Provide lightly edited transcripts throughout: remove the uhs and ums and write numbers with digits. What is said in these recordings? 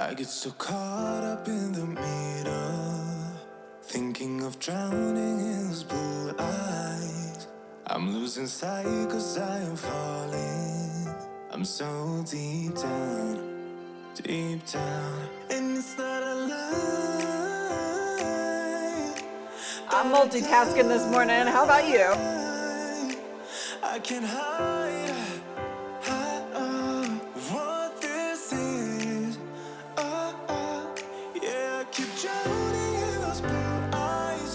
I get so caught up in the middle, thinking of drowning in those blue eyes. I'm losing sight 'cause I am falling. I'm so deep down, and it's not a lie. I'm multitasking this morning. How about you? I can hide what this is. Yeah, I keep drowning in those blue eyes,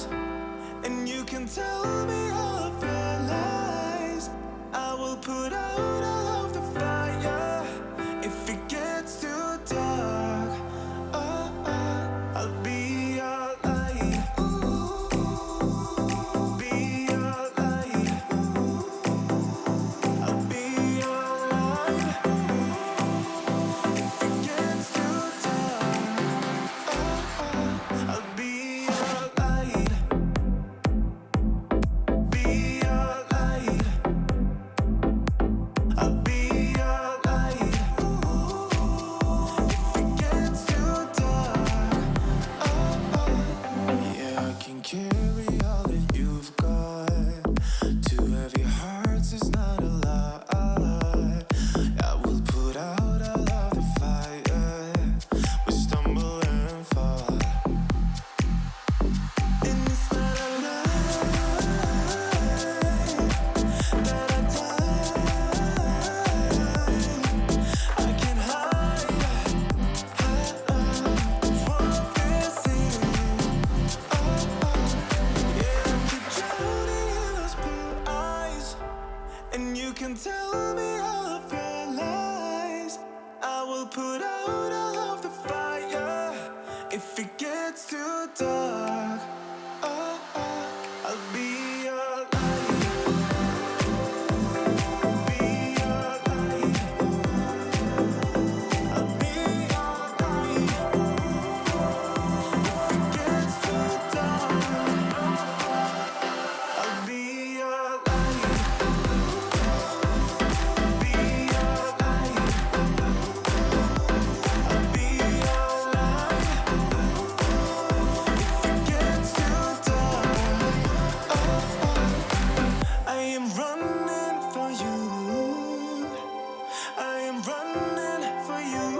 and you can tell me all of your lies. I will put out all of the fire if it gets too dark. I'll be your light. Be your light. I'll be your light. If it gets too dark, I'll be your light. Be your light. I'll be your light. If it gets too dark, yeah, I can carry all that you've got. Two heavy hearts is not a lie. I will put out all of the fire. We stumble and fall, and it's not a lie that I die. I can hide what this is. Yeah, I keep drowning in those blue eyes, and you can tell me all of your lies. I will put out all of the fire if it gets too dark. I'll be your light. Be your light. I'll be your light. If it gets too dark, I'll be your light. Be your light. I'll be your light. If it gets too dark, I am running for you. I am running for you.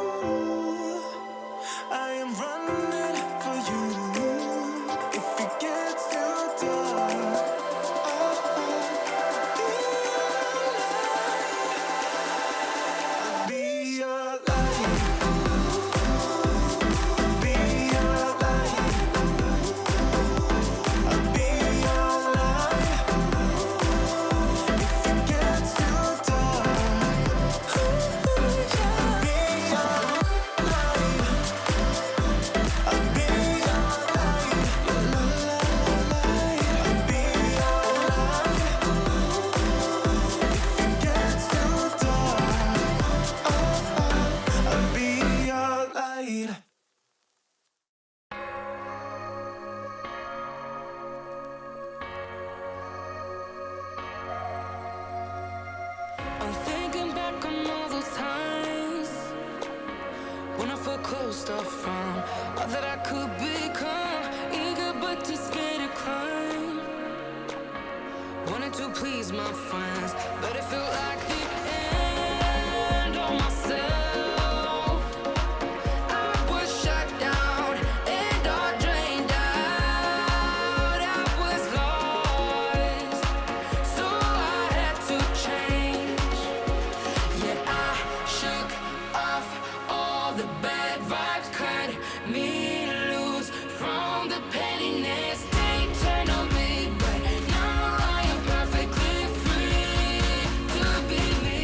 I am running for you. If it gets too dark, I'll be your light. Be your light. I'll be your light. If it gets too dark, I'll be your light. I'll be your light. I'll be your light. If it gets too dark, I'll be your light. I'm thinking back on all those times when I felt closed off from all that I could become. Eager but too scared to climb. Wanted to please my friends, but it felt like the end of myself. I was shut down and all drained out. I was lost, so I had to change. Yeah, I shook off all the bad vibes, cut me loose from the pettiness. They turned on me, but now I am perfectly free to be me.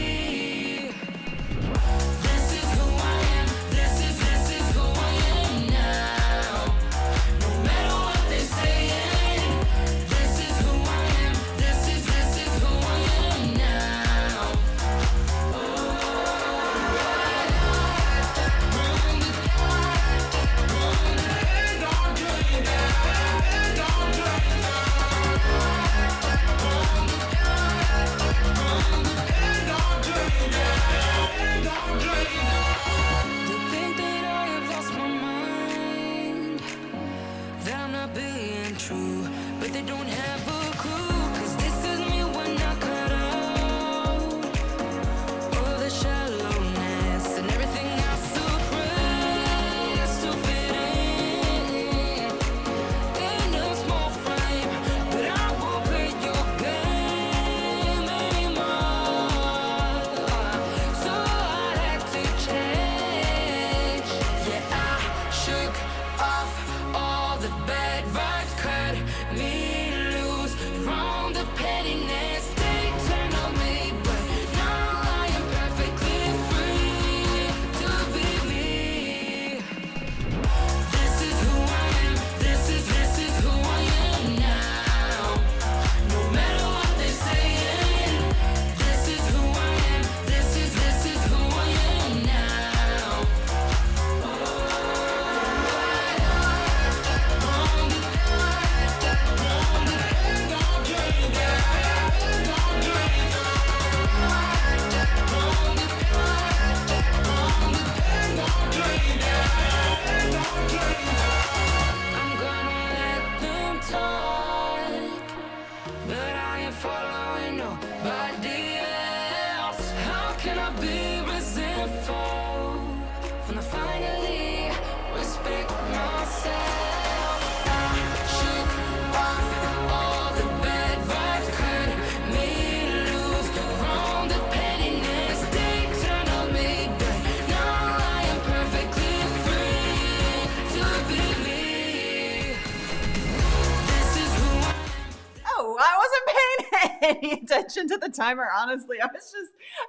paying attention to the timer, honestly. I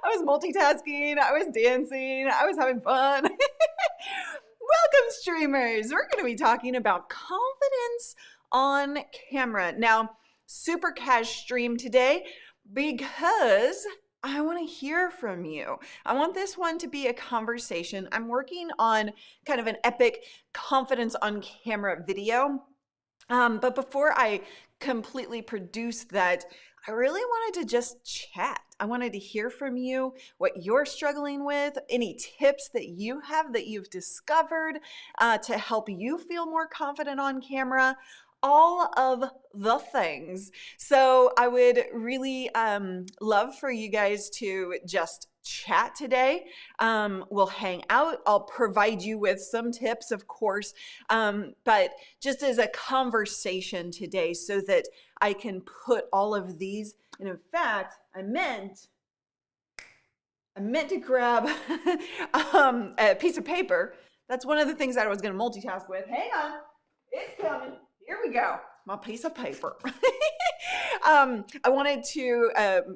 was multitasking, I was dancing, I was having fun. Welcome, streamers. We're going to be talking about confidence on camera. Now, super cash stream today because I want to hear from you. I want this one to be a conversation. I'm working on kind of an epic confidence on camera video. But before I completely produce that, I really wanted to just chat. I wanted to hear from you what you're struggling with, any tips that you have that you've discovered to help you feel more confident on camera, all of the things. So I would really love for you guys to just chat today. We'll hang out. I'll provide you with some tips, of course, but just as a conversation today so that I can put all of these. And in fact, I meant to grab a piece of paper. That's one of the things that I was going to multitask with. Hang on, it's coming. Here we go. My piece of paper. I wanted to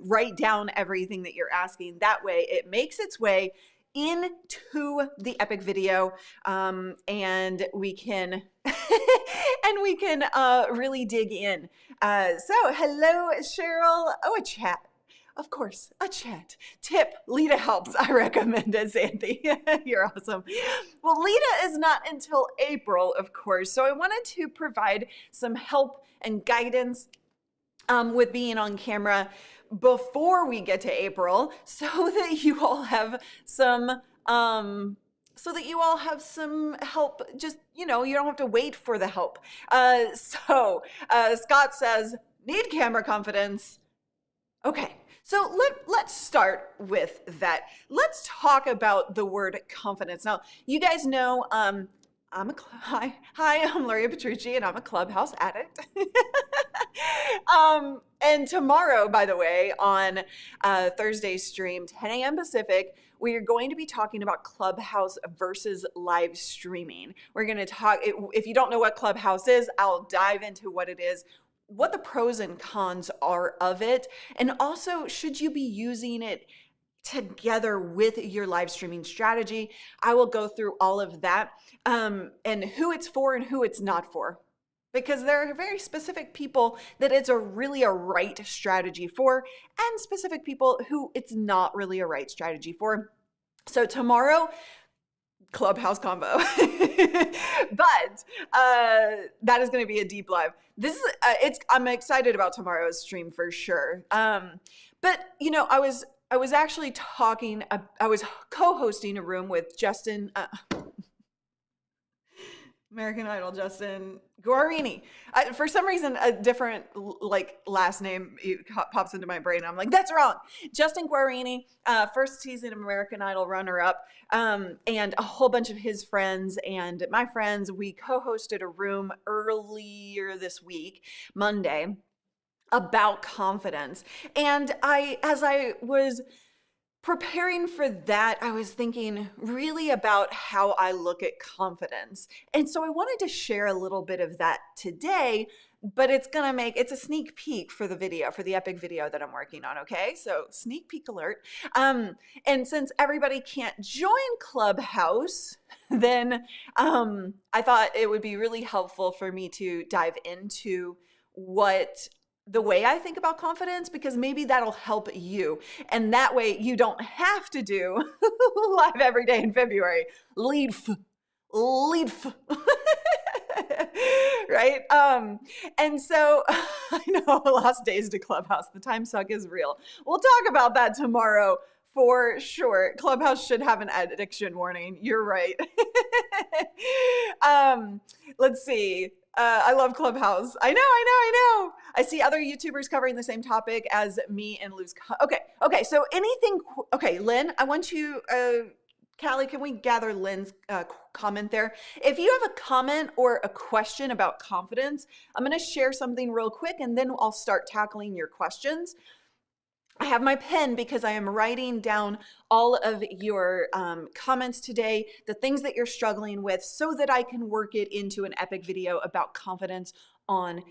write down everything that you're asking. That way it makes its way into the epic video, and we can really dig in. So hello, Cheryl. Oh, a chat. Of course, a chat. Tip, Lita helps. I recommend it, Sandy. You're awesome. Well, Lita is not until April, of course, so I wanted to provide some help and guidance with being on camera before we get to April so that you all have some help. Just, you don't have to wait for the help. Scott says, need camera confidence. Okay. So let's start with that. Let's talk about the word confidence. Now, you guys know I'm Laria Petrucci, and I'm a Clubhouse addict. And tomorrow, by the way, on Thursday's stream, 10 a.m. Pacific, we are going to be talking about Clubhouse versus live streaming. We're going to talk, if you don't know what Clubhouse is, I'll dive into what it is, what the pros and cons are of it, and also should you be using it together with your live streaming strategy. I will go through all of that, and who it's for and who it's not for, because there are very specific people that it's really a right strategy for, and specific people who it's not really a right strategy for. So tomorrow, Clubhouse combo. But that is going to be a deep live. This is I'm excited about tomorrow's stream for sure. But I was actually talking. I was co-hosting a room with Justin. American Idol, Justin Guarini. For some reason, a different last name pops into my brain. I'm like, that's wrong. Justin Guarini, first season of American Idol runner-up, and a whole bunch of his friends and my friends. We co-hosted a room earlier this week, Monday, about confidence. And as I was preparing for that, I was thinking really about how I look at confidence. And so I wanted to share a little bit of that today, but it's a sneak peek for the video, for the epic video that I'm working on, okay? So sneak peek alert. And since everybody can't join Clubhouse, then I thought it would be really helpful for me to dive into the way I think about confidence, because maybe that'll help you. And that way you don't have to do live every day in February. Lead right? And so I know, lost days to Clubhouse. The time suck is real. We'll talk about that tomorrow for sure. Clubhouse should have an addiction warning. You're right. Let's see. I love Clubhouse. I know. I see other YouTubers covering the same topic as me and Lou's. Okay. So Lynn, I want you, Callie, can we gather Lynn's comment there? If you have a comment or a question about confidence, I'm going to share something real quick and then I'll start tackling your questions. I have my pen because I am writing down all of your comments today, the things that you're struggling with, so that I can work it into an epic video about confidence on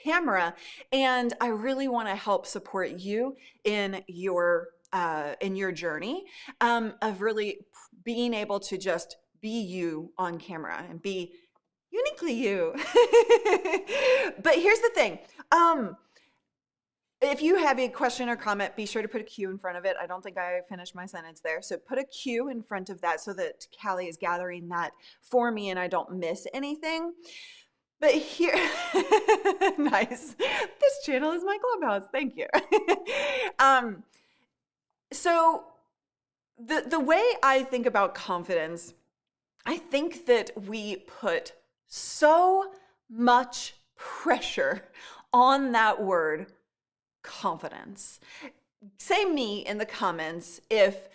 camera. And I really want to help support you in your journey of really being able to just be you on camera and be uniquely you. But here's the thing. If you have a question or comment, be sure to put a Q in front of it. I don't think I finished my sentence there. So put a Q in front of that so that Callie is gathering that for me and I don't miss anything. But here, nice. This channel is my clubhouse. Thank you. So the way I think about confidence, I think that we put so much pressure on that word confidence. Say me in the comments if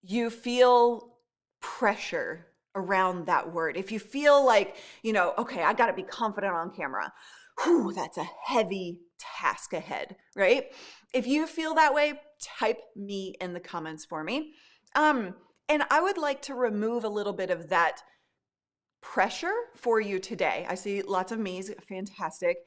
you feel pressure around that word. If you feel like, okay, I got to be confident on camera. Whew, that's a heavy task ahead, right? If you feel that way, type me in the comments for me. And I would like to remove a little bit of that pressure for you today. I see lots of me's, fantastic.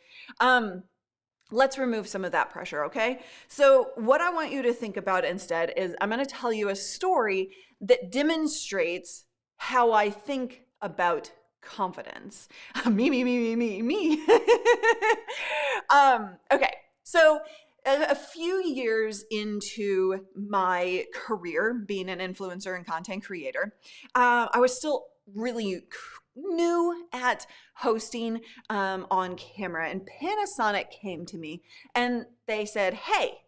Let's remove some of that pressure, okay? So what I want you to think about instead is I'm going to tell you a story that demonstrates how I think about confidence. Me. Okay, so a few years into my career being an influencer and content creator, I was still really new at hosting on camera, and Panasonic came to me and they said, hey,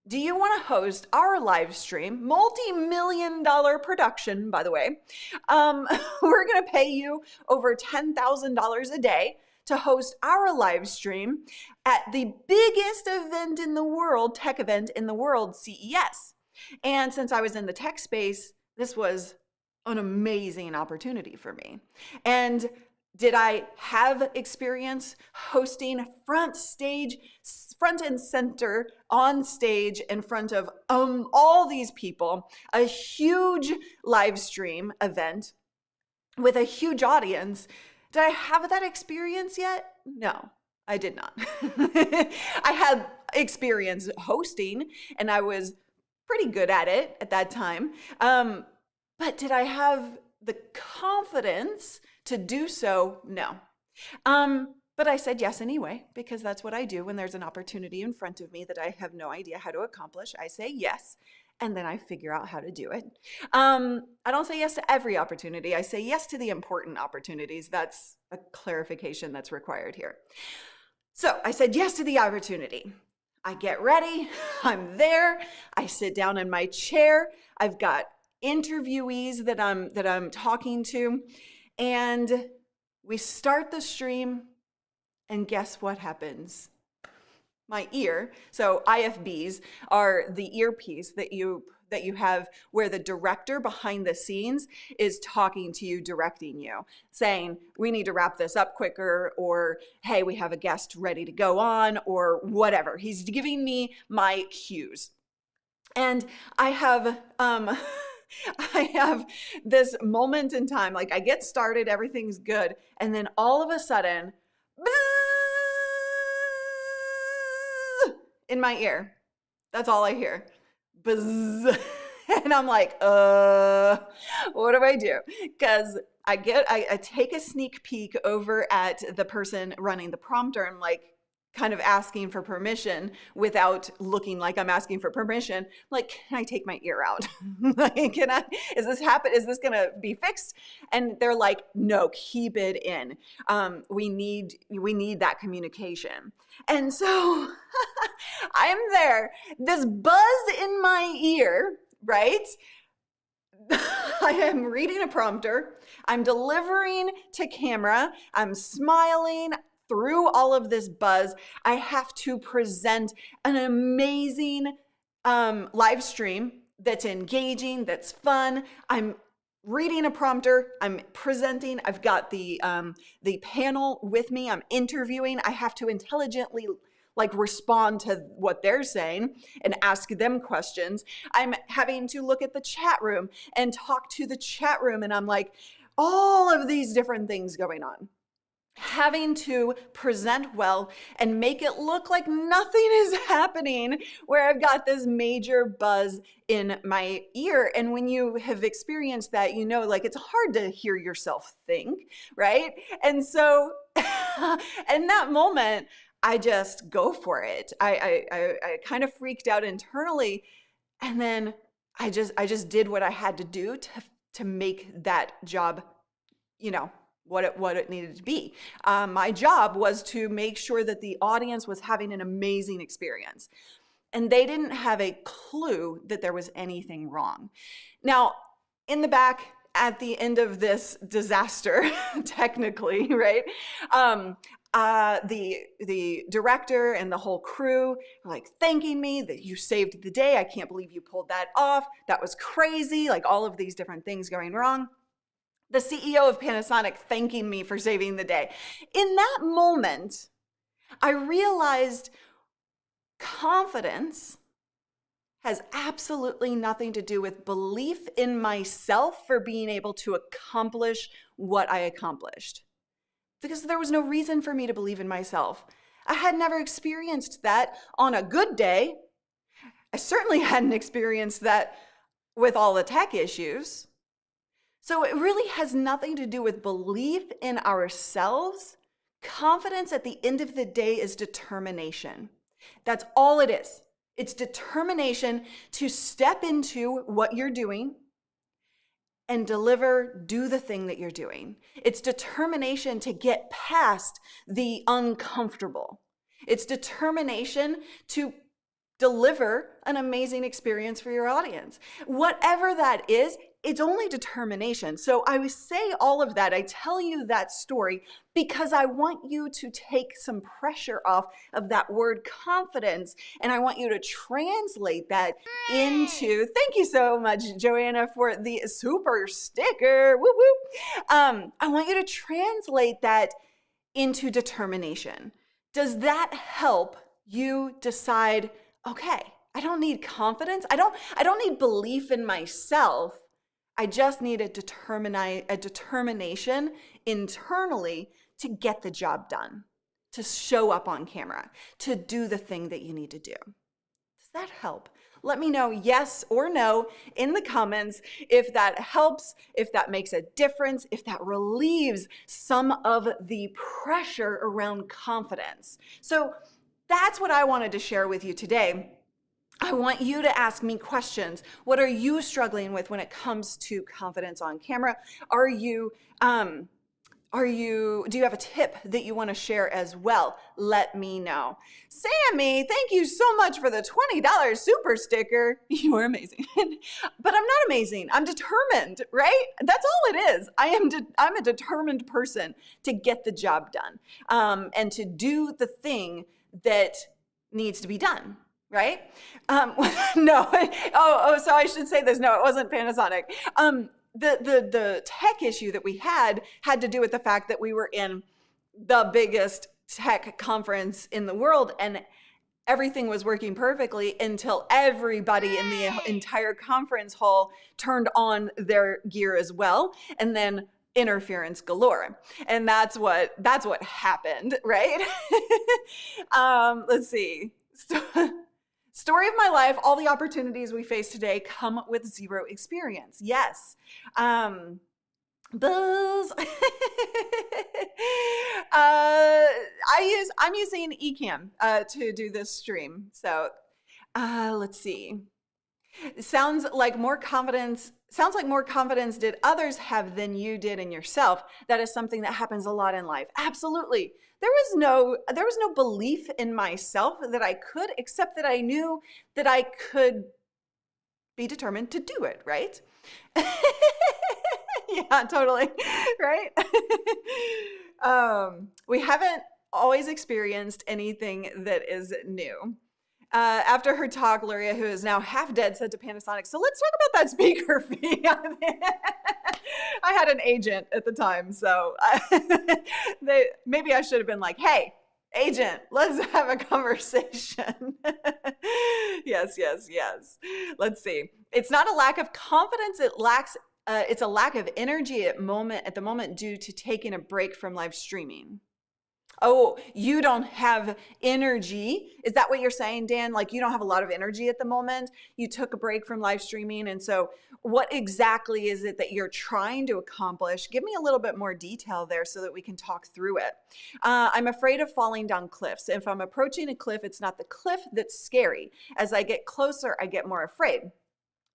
do you want to host our live stream, multi-million-dollar production, by the way? We're going to pay you over $10,000 a day to host our live stream at the biggest event in the world, tech event in the world, CES. And since I was in the tech space, this was an amazing opportunity for me. And did I have experience hosting front and center on stage in front of all these people, a huge live stream event with a huge audience? Did I have that experience yet? No, I did not. I had experience hosting and I was pretty good at it at that time. But did I have the confidence to do so? No. But I said yes anyway, because that's what I do when there's an opportunity in front of me that I have no idea how to accomplish. I say yes, and then I figure out how to do it. I don't say yes to every opportunity. I say yes to the important opportunities. That's a clarification that's required here. So I said yes to the opportunity. I get ready. I'm there. I sit down in my chair. I've got interviewees that I'm talking to, and we start the stream, and guess what happens? My ear, so IFBs are the earpiece that you have where the director behind the scenes is talking to you, directing you, saying, we need to wrap this up quicker, or hey, we have a guest ready to go on, or whatever. He's giving me my cues. And I have this moment in time, like I get started, everything's good, and then all of a sudden, in my ear. That's all I hear. Buzz. And I'm like, what do I do? Because I take a sneak peek over at the person running the prompter and like kind of asking for permission without looking like I'm asking for permission. Like, can I take my ear out? Like, is this happen? Is this gonna be fixed? And they're like, no, keep it in. We need that communication. And so I am there, this buzz in my ear, right? I am reading a prompter. I'm delivering to camera. I'm smiling. Through all of this buzz, I have to present an amazing live stream that's engaging, that's fun. I'm reading a prompter, I'm presenting, I've got the panel with me, I'm interviewing. I have to intelligently like respond to what they're saying and ask them questions. I'm having to look at the chat room and talk to the chat room, and I'm like, all of these different things going on. having to present well and make it look like nothing is happening, where I've got this major buzz in my ear. And when you have experienced that, you know, like it's hard to hear yourself think, right? And so in that moment, I just go for it. I kind of freaked out internally, and then I just did what I had to do to make that job, you know, what it needed to be. My job was to make sure that the audience was having an amazing experience. And they didn't have a clue that there was anything wrong. Now, in the back, at the end of this disaster, technically, right? The director and the whole crew were like thanking me that you saved the day. I can't believe you pulled that off. That was crazy. Like all of these different things going wrong. The CEO of Panasonic thanking me for saving the day. In that moment, I realized confidence has absolutely nothing to do with belief in myself for being able to accomplish what I accomplished. Because there was no reason for me to believe in myself. I had never experienced that on a good day. I certainly hadn't experienced that with all the tech issues. So it really has nothing to do with belief in ourselves. Confidence at the end of the day is determination. That's all it is. It's determination to step into what you're doing and do the thing that you're doing. It's determination to get past the uncomfortable. It's determination to deliver an amazing experience for your audience. Whatever that is, it's only determination. So I would say all of that. I tell you that story because I want you to take some pressure off of that word confidence. And I want you to translate that into, thank you so much, Joanna, for the super sticker. Woo woo. I want you to translate that into determination. Does that help you decide, okay, I don't need confidence. I don't need belief in myself. I just need a determination internally to get the job done, to show up on camera, to do the thing that you need to do. Does that help? Let me know yes or no in the comments if that helps, if that makes a difference, if that relieves some of the pressure around confidence. So that's what I wanted to share with you today. I want you to ask me questions. What are you struggling with when it comes to confidence on camera? Do you have a tip that you want to share as well? Let me know. Sammy, thank you so much for the $20 super sticker. You are amazing. But I'm not amazing. I'm determined, right? That's all it is. I'm a determined person to get the job done and to do the thing that needs to be done. Right? No. So I should say this. No, it wasn't Panasonic. The tech issue that we had to do with the fact that we were in the biggest tech conference in the world and everything was working perfectly until everybody in the entire conference hall turned on their gear as well. And then interference galore. And that's what happened, right? Let's see. Story of my life, all the opportunities we face today come with zero experience. Yes. Buzz. I'm using Ecamm to do this stream. So let's see. Sounds like more confidence did others have than you did in yourself. That is something that happens a lot in life. Absolutely. There was no belief in myself that I could, except that I knew that I could be determined to do it, right? Yeah, totally, right? We haven't always experienced anything that is new. After her talk, Luria, who is now half dead, said to Panasonic, so let's talk about that speaker fee. I had an agent at the time, so maybe I should have been like, hey, agent, let's have a conversation. Yes. Let's see. It's not a lack of confidence. It's a lack of energy at the moment due to taking a break from live streaming. Oh, you don't have energy. Is that what you're saying, Dan? Like you don't have a lot of energy at the moment. You took a break from live streaming. And so what exactly is it that you're trying to accomplish? Give me a little bit more detail there so that we can talk through it. I'm afraid of falling down cliffs. If I'm approaching a cliff, it's not the cliff that's scary. As I get closer, I get more afraid.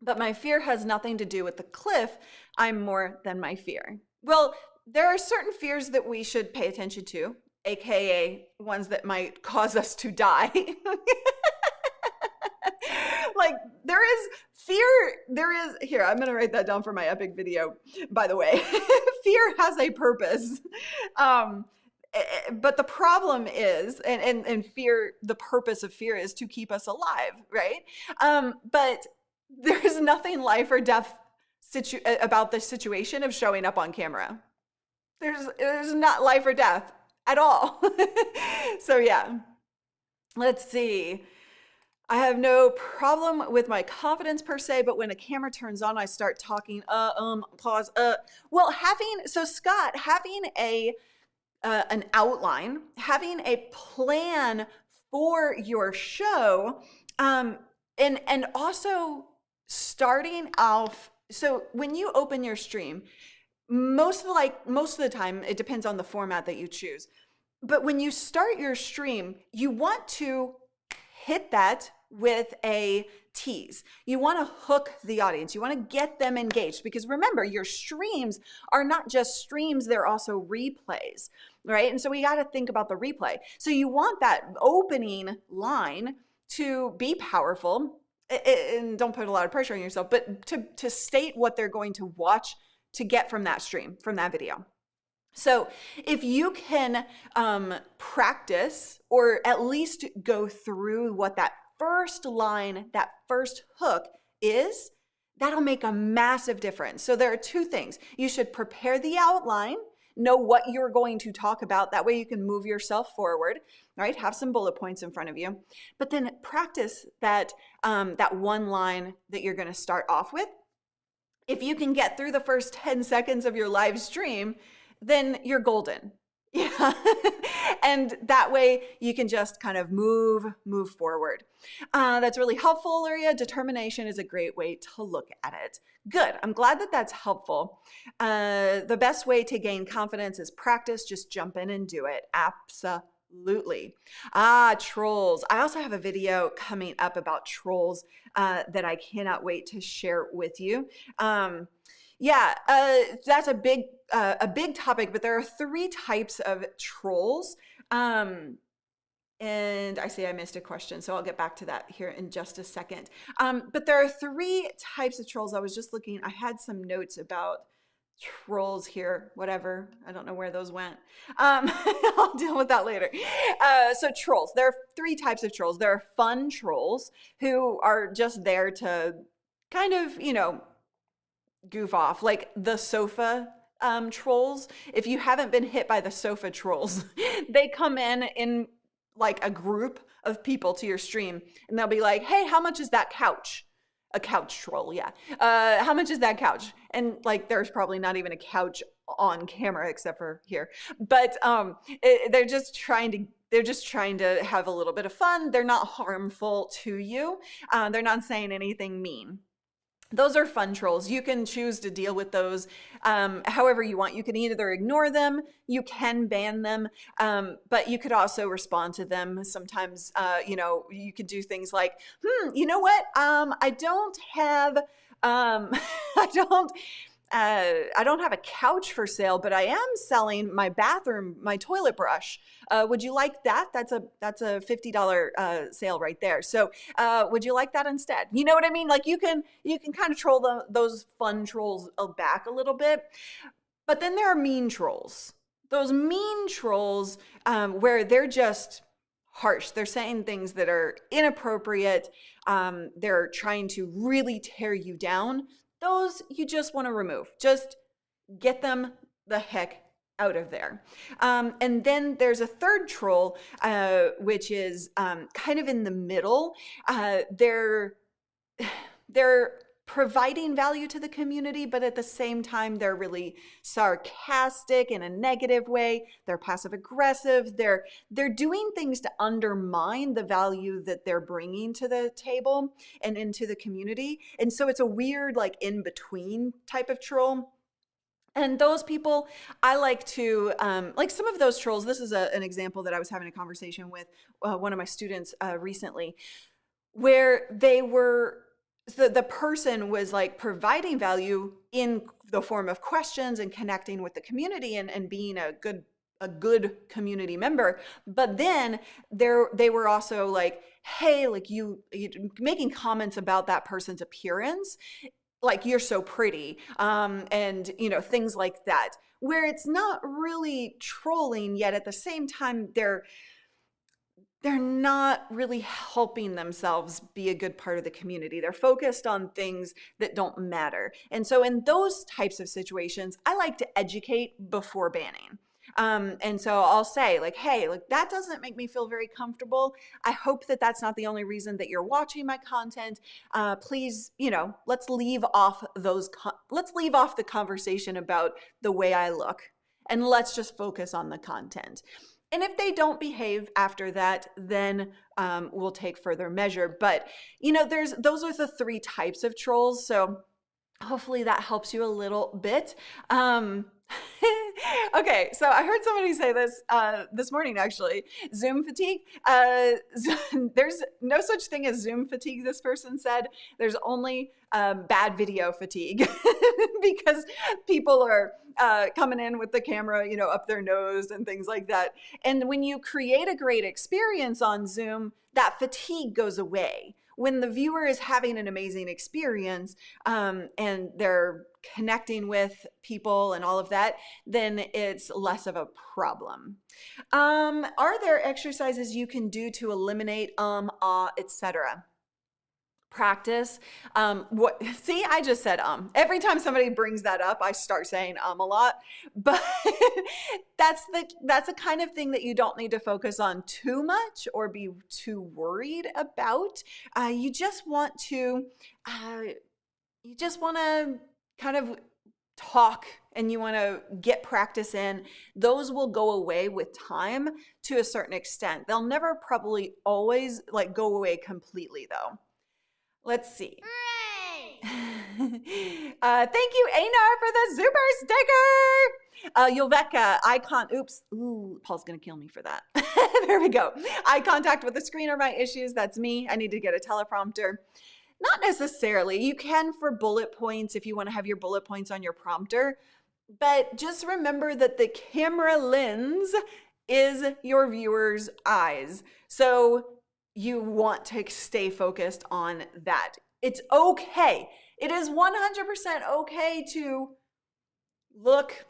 But my fear has nothing to do with the cliff. I'm more than my fear. Well, there are certain fears that we should pay attention to, AKA ones that might cause us to die. Like there is fear, here, I'm gonna write that down for my epic video, by the way. Fear has a purpose. But the problem is, and fear, the purpose of fear is to keep us alive, right? But there's nothing life or death about the situation of showing up on camera. There's not life or death at all. So yeah, let's see. I have no problem with my confidence per se, but when a camera turns on, I start talking, pause, Well, Scott, having an outline, having a plan for your show, and also starting off. So when you open your stream, most of the time, it depends on the format that you choose. But when you start your stream, you want to hit that with a tease. You want to hook the audience. You want to get them engaged, because remember, your streams are not just streams, they're also replays, right? And so we got to think about the replay. So you want that opening line to be powerful, and don't put a lot of pressure on yourself, but to state what they're going to watch to get from that stream, from that video. So if you can practice, or at least go through what that first line, that first hook is, that'll make a massive difference. So there are two things. You should prepare the outline, know what you're going to talk about. That way you can move yourself forward, right? Have some bullet points in front of you. But then practice that one line that you're going to start off with. If you can get through the first 10 seconds of your live stream, then you're golden. Yeah. And that way you can just kind of move forward. That's really helpful, Luria. Determination is a great way to look at it. Good. I'm glad that that's helpful. The best way to gain confidence is practice. Just jump in and do it. Absolutely. Trolls. I also have a video coming up about trolls that I cannot wait to share with you. That's a big topic, but there are 3 types of trolls. And I see I missed a question, so I'll get back to that here in just a second. But there are 3 types of trolls. I was just looking, I had some notes about trolls here, whatever. I don't know where those went. I'll deal with that later. So trolls, there are 3 types of trolls. There are fun trolls who are just there to kind of, goof off, like the sofa trolls. If you haven't been hit by the sofa trolls, they come in like a group of people to your stream, and they'll be like, hey, how much is that couch? A couch troll, yeah. How much is that couch? And like, there's probably not even a couch on camera except for here. But they're just trying to have a little bit of fun. They're not harmful to you. They're not saying anything mean. Those are fun trolls. You can choose to deal with those however you want. You can either ignore them, you can ban them, but you could also respond to them. Sometimes, you could do things like, you know what? I don't have a couch for sale, but I am selling my toilet brush. Would you like that? That's a $50 sale right there. So would you like that instead? You know what I mean? Like you can kind of troll those fun trolls back a little bit. But then there are mean trolls. Those mean trolls where they're just harsh. They're saying things that are inappropriate. They're trying to really tear you down. Those you just want to remove. Just get them the heck out of there. And then there's a third troll, which is kind of in the middle. They're providing value to the community, but at the same time, they're really sarcastic in a negative way. They're passive aggressive. They're doing things to undermine the value that they're bringing to the table and into the community. And so it's a weird, like, in between type of troll. And those people, I like to, like some of those trolls, this is an example that I was having a conversation with one of my students recently, where the person was like providing value in the form of questions and connecting with the community and being a good community member. But then they were also like, hey, like you making comments about that person's appearance, like you're so pretty, and things like that, where it's not really trolling, yet at the same time they're not really helping themselves be a good part of the community. They're focused on things that don't matter. And so in those types of situations, I like to educate before banning. And so I'll say like, hey, like that doesn't make me feel very comfortable. I hope that that's not the only reason that you're watching my content. Please, let's leave off the conversation about the way I look, and let's just focus on the content. And if they don't behave after that, then we'll take further measure. But those are the 3 types of trolls. So hopefully that helps you a little bit. Okay, so I heard somebody say this morning, actually, Zoom fatigue. There's no such thing as Zoom fatigue, this person said. There's only bad video fatigue because people are coming in with the camera, up their nose and things like that. And when you create a great experience on Zoom, that fatigue goes away. When the viewer is having an amazing experience and they're connecting with people and all of that, then it's less of a problem. Are there exercises you can do to eliminate etc.? Practice. See, I just said every time somebody brings that up, I start saying a lot, but that's the kind of thing that you don't need to focus on too much or be too worried about. You just want to kind of talk, and you want to get practice in. Those will go away with time to a certain extent. They'll never probably always like go away completely though. Let's see. Thank you, Einar, for the super sticker. Yoveka, Paul's gonna kill me for that. There we go. Eye contact with the screen are my issues. That's me. I need to get a teleprompter. Not necessarily. You can for bullet points if you want to have your bullet points on your prompter, but just remember that the camera lens is your viewer's eyes. So you want to stay focused on that. It's okay. It is 100% okay to look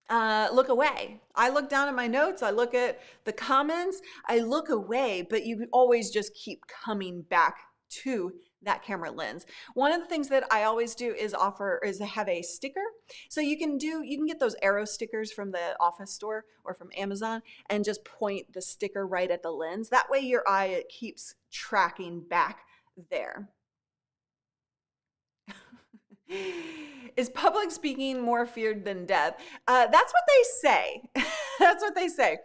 away. I look down at my notes. I look at the comments. I look away, but you always just keep coming back to that camera lens. One of the things that I always do is have a sticker. So you can get those arrow stickers from the office store or from Amazon and just point the sticker right at the lens. That way your eye keeps tracking back there. Is public speaking more feared than death? That's what they say. That's what they say.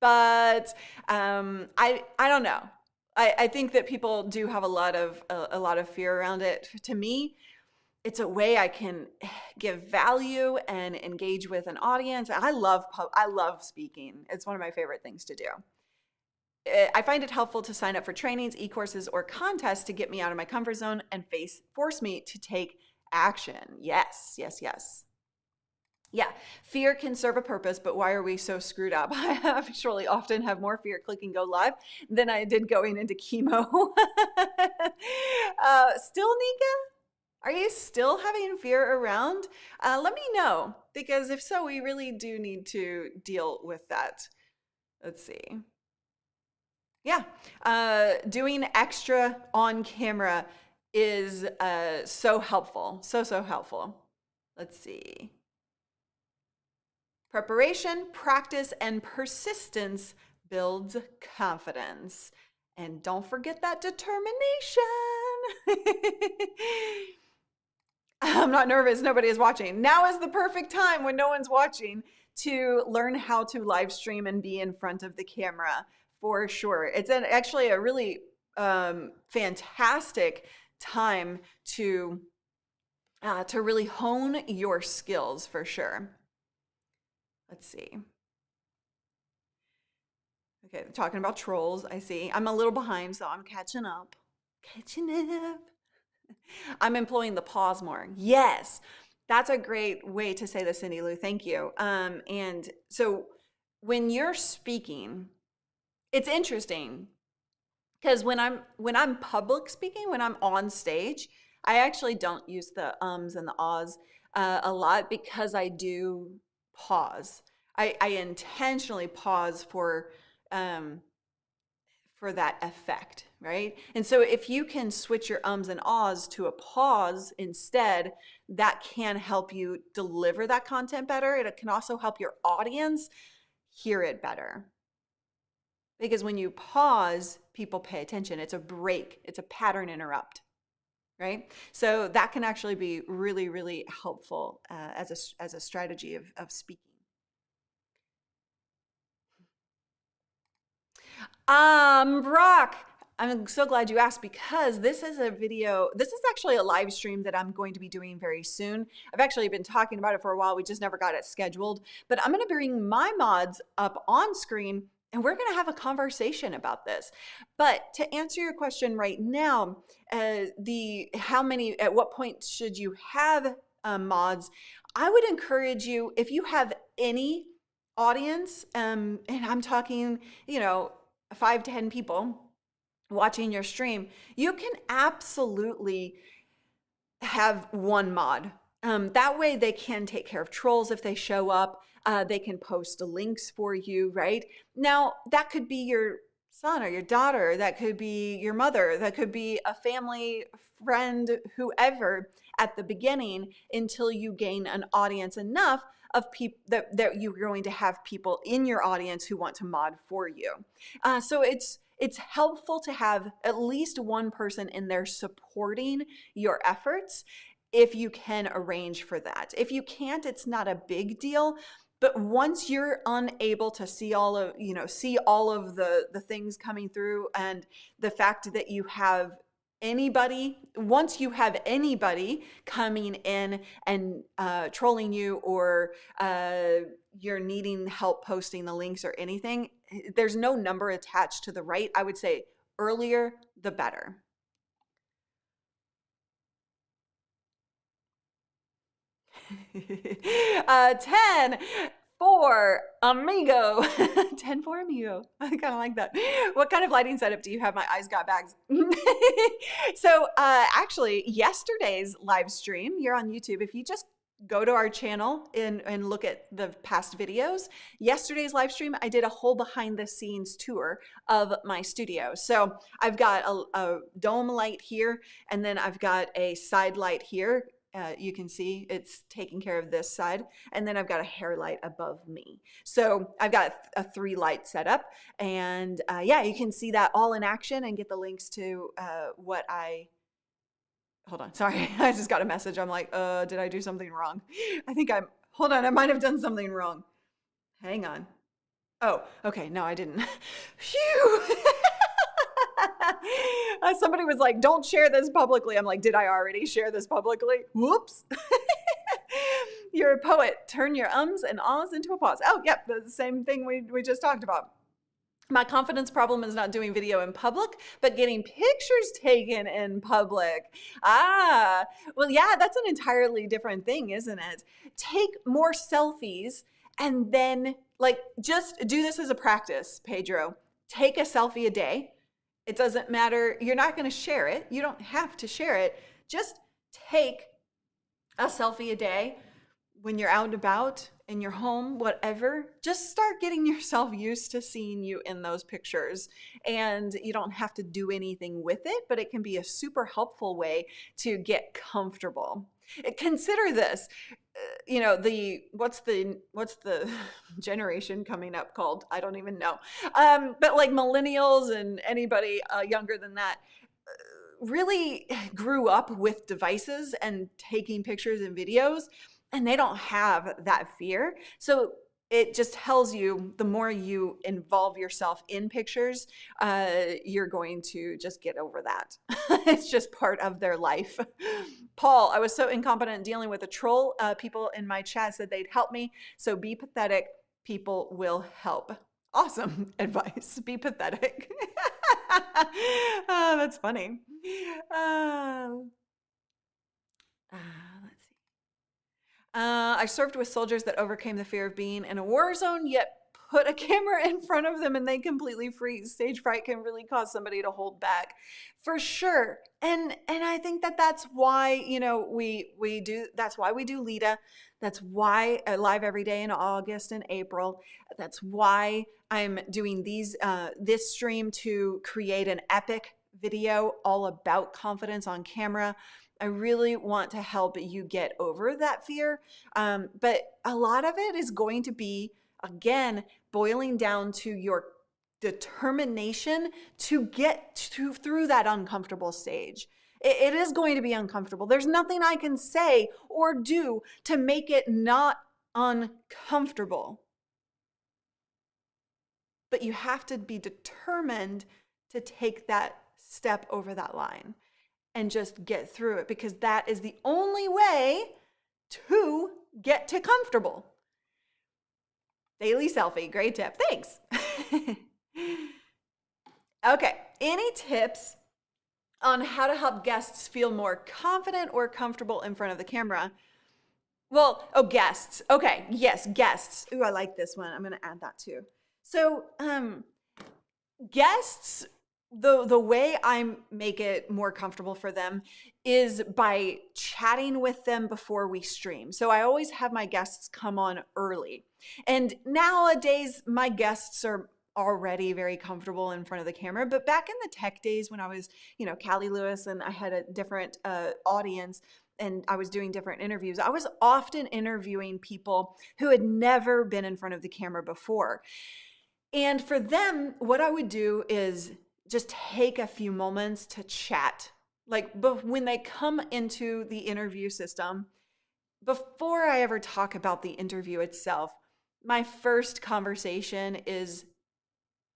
But I don't know. I think that people do have a lot of fear around it. To me, it's a way I can give value and engage with an audience. I love speaking. It's one of my favorite things to do. I find it helpful to sign up for trainings, e-courses, or contests to get me out of my comfort zone and force me to take action. Yes, yes, yes. Yeah, fear can serve a purpose, but why are we so screwed up? I actually often have more fear clicking go live than I did going into chemo. Still, Nika? Are you still having fear around? Let me know, because if so, we really do need to deal with that. Let's see. Yeah, doing extra on camera is so helpful, so helpful. Let's see. Preparation, practice, and persistence builds confidence. And don't forget that determination. I'm not nervous. Nobody is watching. Now is the perfect time when no one's watching to learn how to live stream and be in front of the camera for sure. It's actually a really fantastic time to really hone your skills for sure. Let's see. Okay, talking about trolls, I see. I'm a little behind, so I'm catching up. I'm employing the pause more. Yes, that's a great way to say this, Cindy Lou. Thank you. And so when you're speaking, it's interesting because when I'm public speaking, when I'm on stage, I actually don't use the ums and the ahs a lot because I do pause. I intentionally pause for that effect, right? And so if you can switch your ums and ahs to a pause instead, that can help you deliver that content better. It can also help your audience hear it better. Because when you pause, people pay attention. It's a break. It's a pattern interrupt, right? So that can actually be really, really helpful as a strategy of speaking. Brock, I'm so glad you asked because this is a video, this is actually a live stream that I'm going to be doing very soon. I've actually been talking about it for a while. We just never got it scheduled, but I'm going to bring my mods up on screen and we're going to have a conversation about this. But to answer your question right now, at what point should you have mods? I would encourage you, if you have any audience, and I'm talking, 5 to 10 people watching your stream, you can absolutely have one mod. That way they can take care of trolls if they show up. They can post links for you, right? Now, that could be your son or your daughter. That could be your mother. That could be a family friend, whoever, at the beginning until you gain an audience enough of people that you're going to have people in your audience who want to mod for you. So it's helpful to have at least one person in there supporting your efforts if you can arrange for that. If you can't, it's not a big deal. But once you're unable to see all of the things coming through, and the fact that you have once you have anybody coming in and trolling you, or you're needing help posting the links or anything, there's no number attached to the right. I would say earlier, the better. uh, 10 for amigo. 10 for amigo. I kind of like that. What kind of lighting setup do you have? My eyes got bags. So actually, yesterday's live stream, you're on YouTube. If you just go to our channel and look at the past videos, yesterday's live stream, I did a whole behind the scenes tour of my studio. So I've got a dome light here, and then I've got a side light here. You can see it's taking care of this side, and then I've got a hair light above me. So I've got a 3-light setup, and yeah, you can see that all in action and get the links to hold on, sorry, I just got a message. I'm like, did I do something wrong? Hold on, I might have done something wrong. Hang on. Oh, okay, no, I didn't. Phew. Somebody was like, don't share this publicly. I'm like, did I already share this publicly? Whoops. You're a poet. Turn your ums and ahs into a pause. Oh, yep, the same thing we just talked about. My confidence problem is not doing video in public, but getting pictures taken in public. Well, yeah, that's an entirely different thing, isn't it? Take more selfies and then, just do this as a practice, Pedro. Take a selfie a day. It doesn't matter. You're not going to share it. You don't have to share it. Just take a selfie a day when you're out and about, in your home, whatever. Just start getting yourself used to seeing you in those pictures. And you don't have to do anything with it, but it can be a super helpful way to get comfortable. Consider this. What's the generation coming up called? I don't even know. But like millennials and anybody younger than that, really grew up with devices and taking pictures and videos, and they don't have that fear. So it just tells you the more you involve yourself in pictures, you're going to just get over that. It's just part of their life. Paul, I was so incompetent dealing with a troll. People in my chat said they'd help me. So be pathetic. People will help. Awesome advice. Be pathetic. Oh, that's funny. Let's see. I served with soldiers that overcame the fear of being in a war zone, yet put a camera in front of them and they completely freeze. Stage fright can really cause somebody to hold back, for sure. And I think that that's why, you know, we do. That's why we do Lita. That's why I live every day in August and April. That's why I'm doing this stream to create an epic video all about confidence on camera. I really want to help you get over that fear. But a lot of it is going to be, again, boiling down to your determination to get through that uncomfortable stage. It is going to be uncomfortable. There's nothing I can say or do to make it not uncomfortable. But you have to be determined to take that step over that line and just get through it, because that is the only way to get to comfortable. Daily selfie, great tip. Thanks. Okay, any tips on how to help guests feel more confident or comfortable in front of the camera? Well, guests. Okay, yes, guests. Ooh, I like this one. I'm going to add that too. So, guests, the way I make it more comfortable for them is by chatting with them before we stream. So I always have my guests come on early. And nowadays, my guests are already very comfortable in front of the camera. But back in the tech days when I was, Callie Lewis, and I had a different audience, and I was doing different interviews, I was often interviewing people who had never been in front of the camera before. And for them, what I would do is just take a few moments to chat. Like when they come into the interview system, before I ever talk about the interview itself, my first conversation is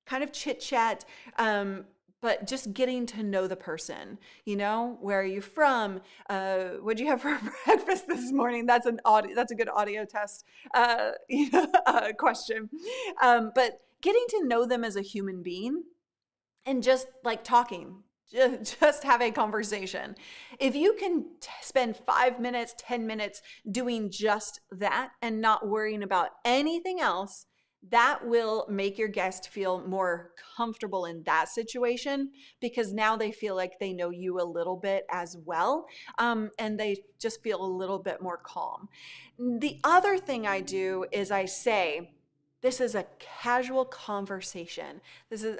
kind of chit chat, but just getting to know the person. Where are you from? What'd you have for breakfast this morning? That's a good audio test, question. But getting to know them as a human being and just like talking, just have a conversation. If you can spend 5 minutes, 10 minutes doing just that and not worrying about anything else, that will make your guest feel more comfortable in that situation, because now they feel like they know you a little bit as well, and they just feel a little bit more calm. The other thing I do is I say, this is a casual conversation.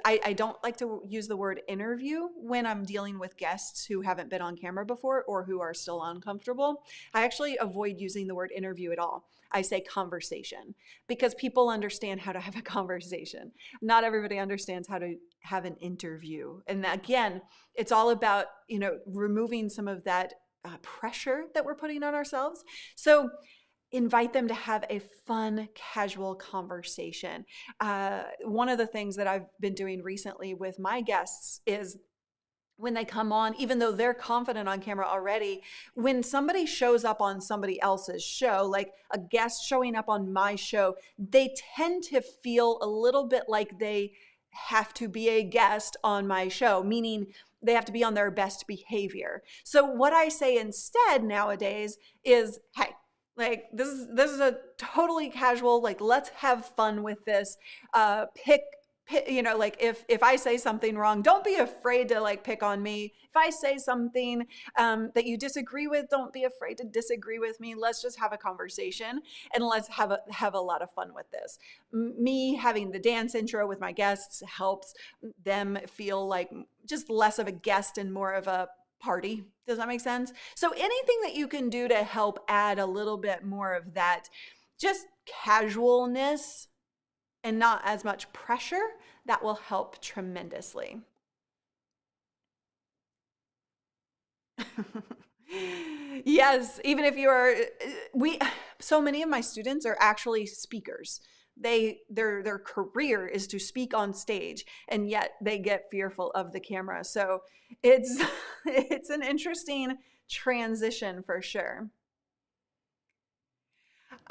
I don't like to use the word interview when I'm dealing with guests who haven't been on camera before or who are still uncomfortable. I actually avoid using the word interview at all. I say conversation, because people understand how to have a conversation. Not everybody understands how to have an interview. And again, it's all about, removing some of that pressure that we're putting on ourselves. So invite them to have a fun, casual conversation. One of the things that I've been doing recently with my guests is when they come on, even though they're confident on camera already, when somebody shows up on somebody else's show, like a guest showing up on my show, they tend to feel a little bit like they have to be a guest on my show, meaning they have to be on their best behavior. So what I say instead nowadays is, hey, like this is a totally casual, like, let's have fun with this. Pick, like if I say something wrong, don't be afraid to like pick on me. If I say something that you disagree with, don't be afraid to disagree with me. Let's just have a conversation and let's have a lot of fun with this. Me having the dance intro with my guests helps them feel like just less of a guest and more of a party. Does that make sense? So anything that you can do to help add a little bit more of that just casualness and not as much pressure, that will help tremendously. Yes, even if you are, so many of my students are actually speakers. Their career is to speak on stage, and yet they get fearful of the camera. So it's it's an interesting transition for sure.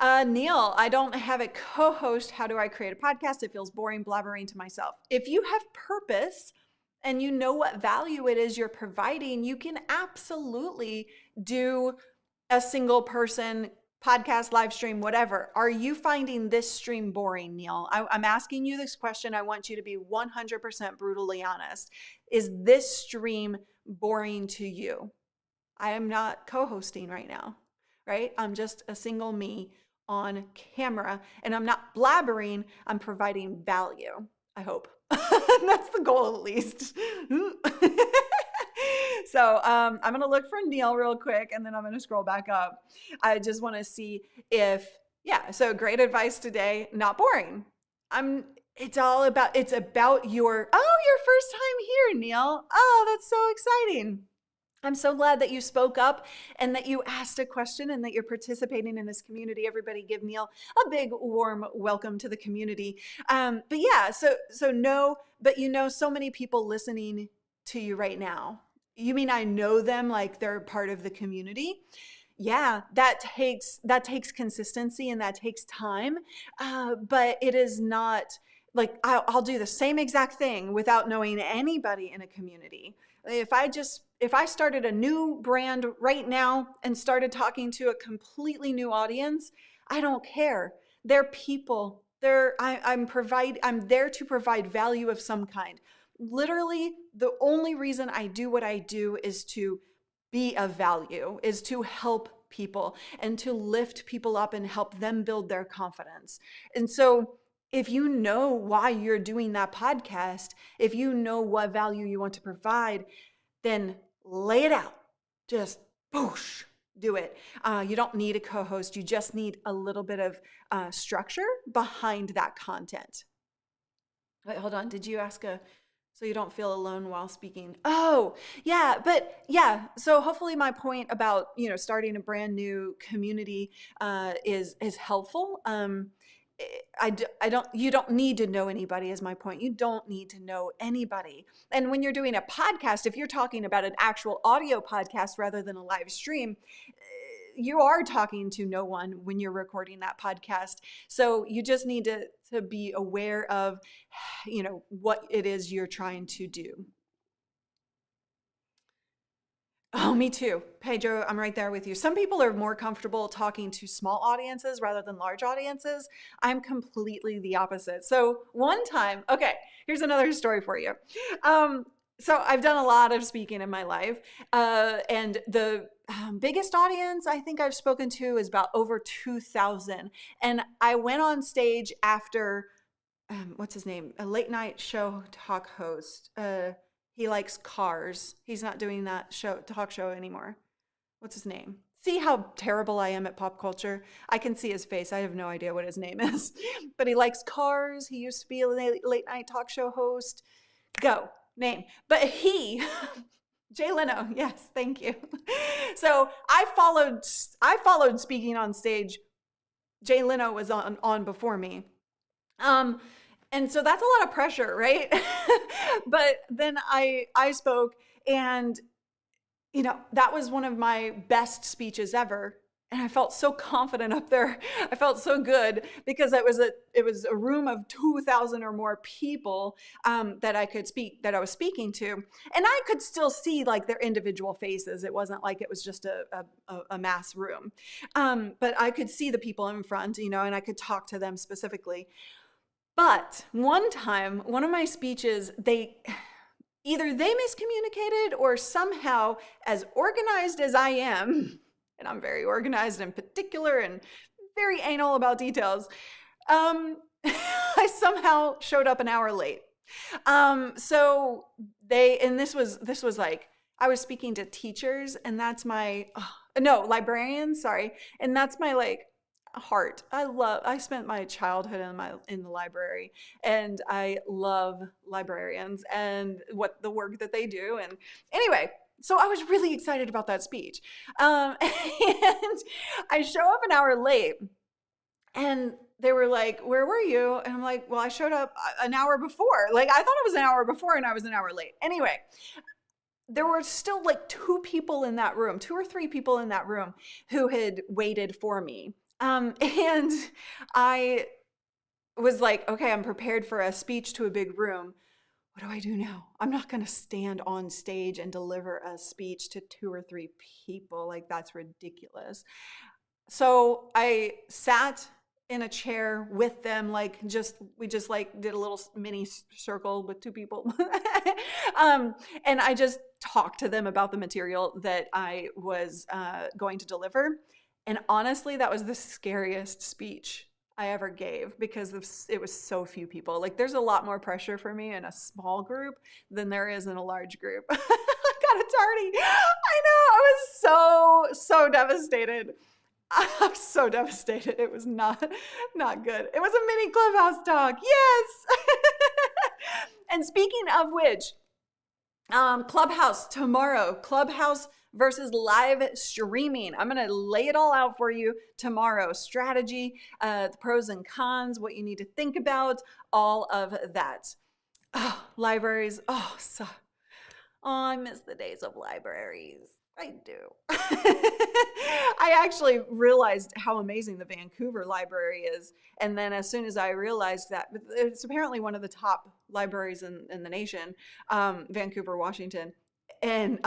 Neil, I don't have a co-host. How do I create a podcast? It feels boring blabbering to myself. If you have purpose and you know what value it is you're providing, you can absolutely do a single person podcast, live stream, whatever. Are you finding this stream boring, Neil? I'm asking you this question. I want you to be 100% brutally honest. Is this stream boring to you? I am not co-hosting right now, right? I'm just a single me on camera, and I'm not blabbering. I'm providing value, I hope. That's the goal, at least. So I'm going to look for Neil real quick, and then I'm going to scroll back up. I just want to see if, yeah, so great advice today, not boring. It's about your first time here, Neil. Oh, that's so exciting. I'm so glad that you spoke up and that you asked a question and that you're participating in this community. Everybody give Neil a big warm welcome to the community. But yeah, so so many people listening to you right now. You mean I know them like they're part of the community? Yeah, that takes consistency and that takes time. But it is not like I'll do the same exact thing without knowing anybody in a community. If I started a new brand right now and started talking to a completely new audience, I don't care. They're people. I'm there to provide value of some kind. Literally, the only reason I do what I do is to be of value, is to help people and to lift people up and help them build their confidence. And so if you know why you're doing that podcast, if you know what value you want to provide, then lay it out. Just boosh, do it. You don't need a co-host. You just need a little bit of structure behind that content. Wait, hold on. Did you ask so you don't feel alone while speaking? Oh, yeah. But yeah, so hopefully my point about, starting a brand new community is helpful. You don't need to know anybody is my point. You don't need to know anybody. And when you're doing a podcast, if you're talking about an actual audio podcast rather than a live stream, you are talking to no one when you're recording that podcast. So you just need to be aware of, what it is you're trying to do. Oh, me too. Pedro, I'm right there with you. Some people are more comfortable talking to small audiences rather than large audiences. I'm completely the opposite. So one time, okay, here's another story for you. So I've done a lot of speaking in my life, and the biggest audience I think I've spoken to is about over 2,000. And I went on stage after, what's his name? A late night show talk host. He likes cars. He's not doing that talk show anymore. What's his name? See how terrible I am at pop culture? I can see his face. I have no idea what his name is. But he likes cars. He used to be a late night talk show host. Go, name. But Jay Leno, yes, thank you. So I followed speaking on stage. Jay Leno was on before me. And so that's a lot of pressure, right? But then I spoke, and that was one of my best speeches ever. And I felt so confident up there. I felt so good because it was a room of 2,000 or more people that I was speaking to, and I could still see like their individual faces. It wasn't like it was just a mass room, but I could see the people in front, and I could talk to them specifically. But one time, one of my speeches, either they miscommunicated or somehow, as organized as I am, and I'm very organized and particular and very anal about details, I somehow showed up an hour late. So this was like, I was speaking to teachers, and that's librarians, sorry. And that's my like heart. I spent my childhood in the library, and I love librarians and the work that they do. And anyway, so I was really excited about that speech. And I show up an hour late, and they were like, where were you? And I'm like, well, I showed up an hour before. Like, I thought it was an hour before, and I was an hour late. Anyway, there were still like 2 people in that room, 2 or 3 people in that room who had waited for me. And I was like, okay, I'm prepared for a speech to a big room. What do I do now? I'm not going to stand on stage and deliver a speech to 2 or 3 people. Like, that's ridiculous. So I sat in a chair with them, like we just like did a little mini circle with 2 people. And I just talked to them about the material that I was going to deliver. And honestly, that was the scariest speech I ever gave, because it was so few people. Like, there's a lot more pressure for me in a small group than there is in a large group. I got a tardy. I know. I was so devastated. I'm so devastated. It was not good. It was a mini Clubhouse talk. Yes. And speaking of which, Clubhouse tomorrow, Clubhouse versus live streaming. I'm going to lay it all out for you tomorrow. Strategy, the pros and cons, what you need to think about, all of that. Oh, libraries. Oh, I miss the days of libraries. I do. I actually realized how amazing the Vancouver library is. And then as soon as I realized that, it's apparently one of the top libraries in the nation, Vancouver, Washington. And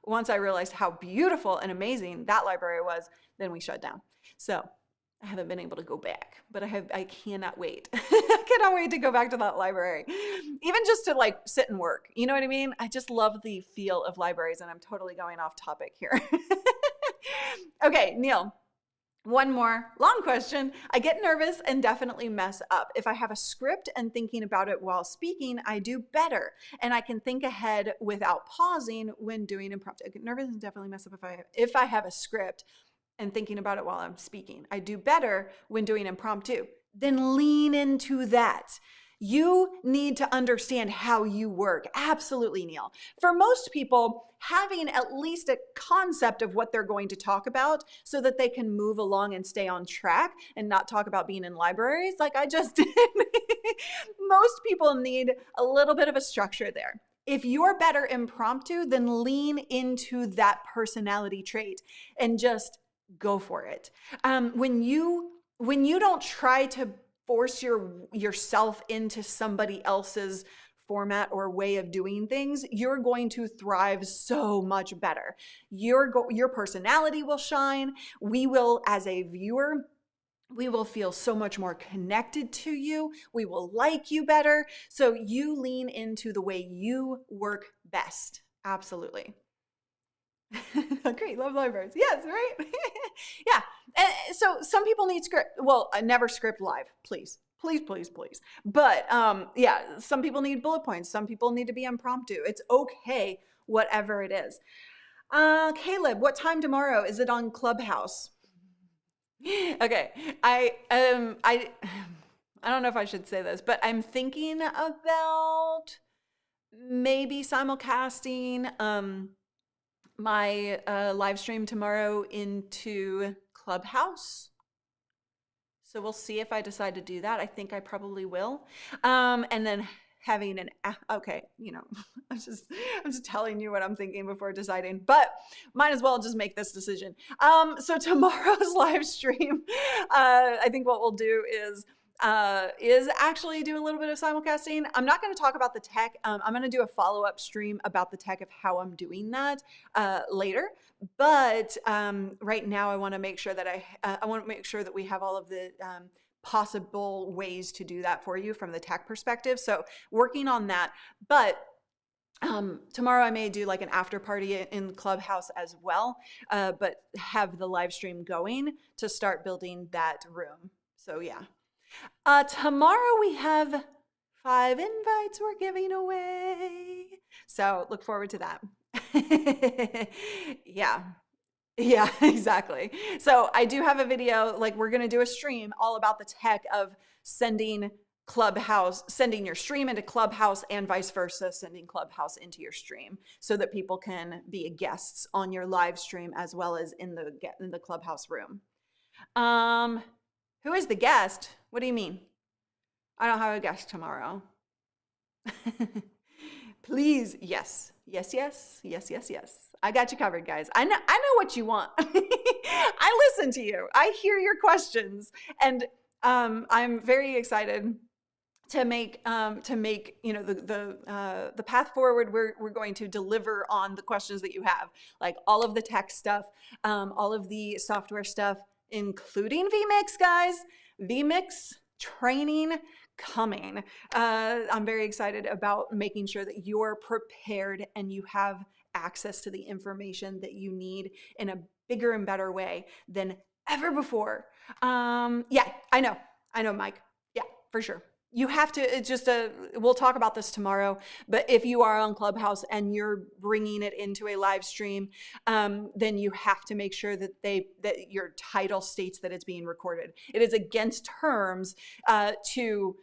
once I realized how beautiful and amazing that library was, then we shut down. So I haven't been able to go back, but I cannot wait. I cannot wait to go back to that library. Even just to like sit and work. You know what I mean? I just love the feel of libraries, and I'm totally going off topic here. Okay, Neil, one more long question. I get nervous and definitely mess up. If I have a script and thinking about it while speaking, I do better. And I can think ahead without pausing when doing impromptu. I get nervous and definitely mess up if I have a script and thinking about it while I'm speaking. I do better when doing impromptu. Then lean into that. You need to understand how you work. Absolutely, Neil. For most people, having at least a concept of what they're going to talk about so that they can move along and stay on track and not talk about being in libraries like I just did. Most people need a little bit of a structure there. If you're better impromptu, then lean into that personality trait and just go for it. When you don't try to force yourself into somebody else's format or way of doing things, you're going to thrive so much better. Your personality will shine. We will, as a viewer, we will feel so much more connected to you. We will like you better. So you lean into the way you work best. Absolutely. Great, love libraries. Yes, right? Yeah. And so some people need script. Well, never script live, please. Please, please, please. But yeah, some people need bullet points. Some people need to be impromptu. It's okay, whatever it is. Caleb, what time tomorrow? Is it on Clubhouse? Okay. I don't know if I should say this, but I'm thinking about maybe simulcasting my live stream tomorrow into Clubhouse. So we'll see if I decide to do that. I think I probably will. And then having okay, you know, I'm just telling you what I'm thinking before deciding, but might as well just make this decision. So tomorrow's live stream, I think what we'll do is actually do a little bit of simulcasting. I'm not going to talk about the tech. I'm going to do a follow-up stream about the tech of how I'm doing that later. But right now, I want to make sure that I want to make sure that we have all of the possible ways to do that for you from the tech perspective. So working on that. But tomorrow I may do like an after party in Clubhouse as well, but have the live stream going to start building that room. So yeah. Tomorrow we have 5 invites we're giving away. So look forward to that. Yeah, exactly. So I do have a video, like we're going to do a stream all about the tech of sending Clubhouse, sending your stream into Clubhouse and vice versa, sending Clubhouse into your stream so that people can be guests on your live stream as well as in the Clubhouse room. Who is the guest? What do you mean? I don't have a guest tomorrow. Please, yes. Yes, yes, yes, yes, yes. I got you covered, guys. I know what you want. I listen to you. I hear your questions, and I'm very excited to make the path forward. We're going to deliver on the questions that you have, like all of the tech stuff, all of the software stuff, including vMix, guys. vMix training coming. I'm very excited about making sure that you're prepared and you have access to the information that you need in a bigger and better way than ever before. Yeah, I know, Mike. Yeah, for sure. You have to, it's just we'll talk about this tomorrow, but if you are on Clubhouse and you're bringing it into a live stream, then you have to make sure that your title states that it's being recorded. It is against terms to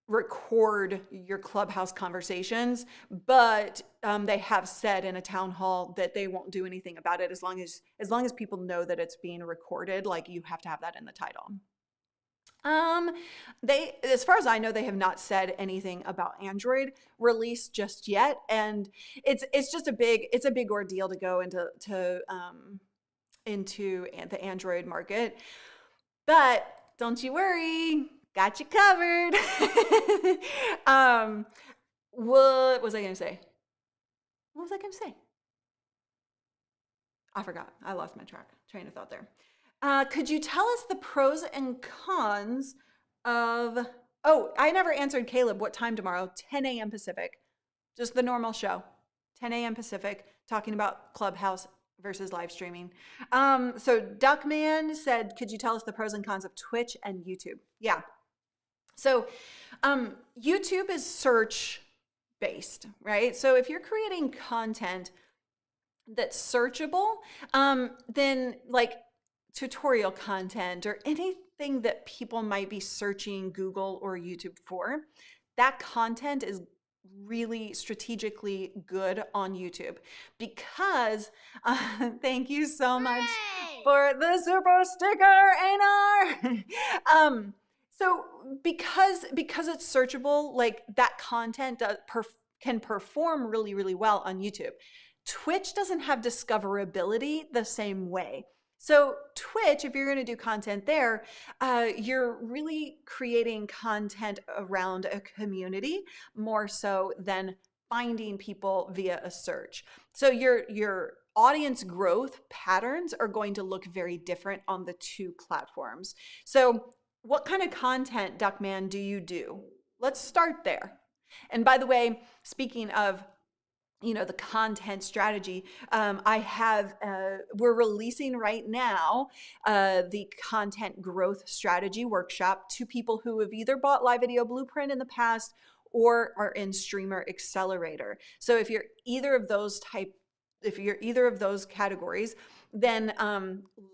record your Clubhouse conversations, but they have said in a town hall that they won't do anything about it as long as people know that it's being recorded. Like, you have to have that in the title. As far as I know, they have not said anything about Android release just yet, and it's just a big ordeal to go into the Android market. But don't you worry, got you covered. What was I going to say? I forgot. I lost my train of thought there. Could you tell us the pros and cons of... Oh, I never answered Caleb. What time tomorrow? 10 a.m. Pacific. Just the normal show. 10 a.m. Pacific, talking about Clubhouse versus live streaming. So Duckman said, could you tell us the pros and cons of Twitch and YouTube? Yeah. So YouTube is search-based, right? So if you're creating content that's searchable, then like tutorial content or anything that people might be searching Google or YouTube for, that content is really strategically good on YouTube because thank you so much for the super sticker, Einar. So because it's searchable, like that content can perform really, really well on YouTube. Twitch doesn't have discoverability the same way. So Twitch, if you're going to do content there, you're really creating content around a community more so than finding people via a search. So your audience growth patterns are going to look very different on the two platforms. So what kind of content, Duckman, do you do? Let's start there. And by the way, speaking of the content strategy, we're releasing right now the content growth strategy workshop to people who have either bought Live Video Blueprint in the past or are in Streamer Accelerator. So if you're either of those categories, then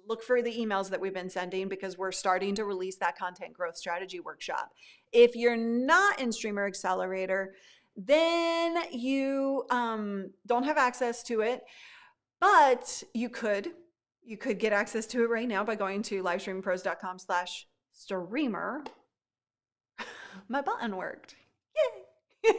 look for the emails that we've been sending because we're starting to release that content growth strategy workshop. If you're not in Streamer Accelerator, then you don't have access to it, but you could get access to it right now by going to livestreampros.com/streamer. My button worked. Yay! You